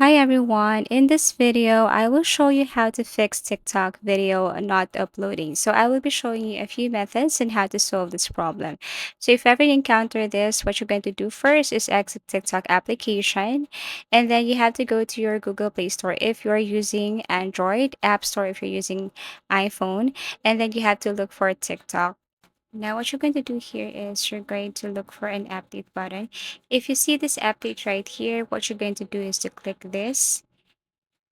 Hi everyone, in this video I will show you how to fix TikTok video not uploading. So I will be showing you a few methods on how to solve this problem. So if ever you encounter this, what you're going to do first is exit TikTok application, and then you have to go to your Google Play Store if you're using Android, App Store if you're using iPhone, and then you have to look for TikTok. Now, what you're going to do here is you're going to look for an update button. If you see this update right here, what you're going to do is to click this,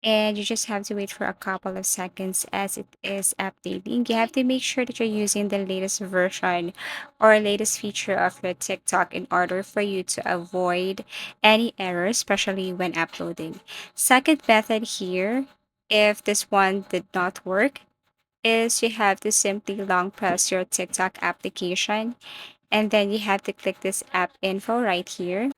and you just have to wait for a couple of seconds as it is updating. You have to make sure that you're using the latest version or latest feature of your TikTok in order for you to avoid any errors, especially when uploading. Second method here, if this one did not work, is you have to simply long press your TikTok application, and then you have to click this app info right here.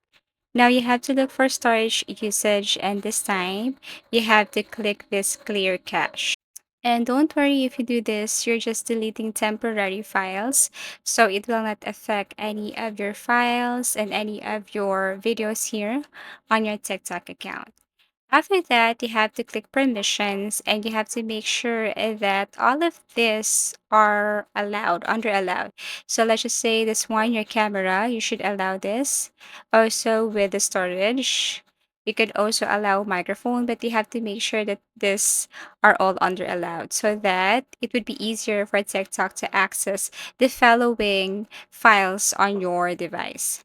Now you have to look for storage usage, and this time you have to click this clear cache. And don't worry, if you do this, you're just deleting temporary files, so it will not affect any of your files and any of your videos here on your TikTok account. After that, you have to click permissions, and you have to make sure that all of this are allowed, under allowed. So let's just say this one, your camera, you should allow this. Also with the storage, you could also allow microphone, but you have to make sure that this are all under allowed so that it would be easier for TikTok to access the following files on your device.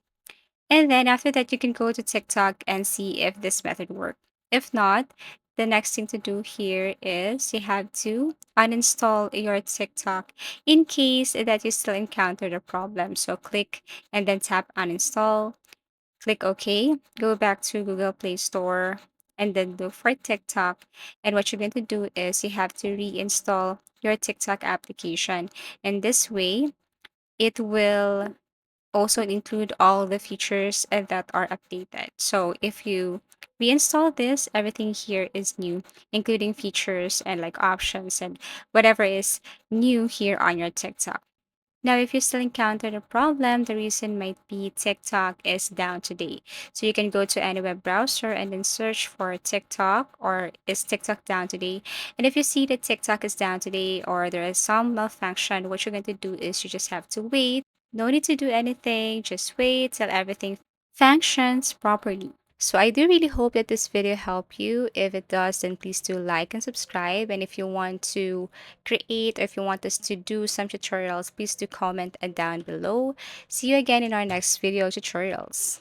And then after that, you can go to TikTok and see if this method worked. If not, the next thing to do here is you have to uninstall your TikTok in case that you still encounter the problem. So click and then tap uninstall, click OK, go back to Google Play Store, and then look for TikTok. And what you're going to do is you have to reinstall your TikTok application. And this way, it will also include all the features that are updated. So if you reinstall this, everything here is new, including features and like options and whatever is new here on your TikTok. Now, if you still encounter the problem, the reason might be TikTok is down today. So you can go to any web browser and then search for TikTok or is TikTok down today. And if you see that TikTok is down today or there is some malfunction, what you're going to do is you just have to wait. No need to do anything, just wait till everything functions properly. So I do really hope that this video helped you. If it does, then please do like and subscribe. And if you want to create or if you want us to do some tutorials, please do comment down below. See you again in our next video tutorials.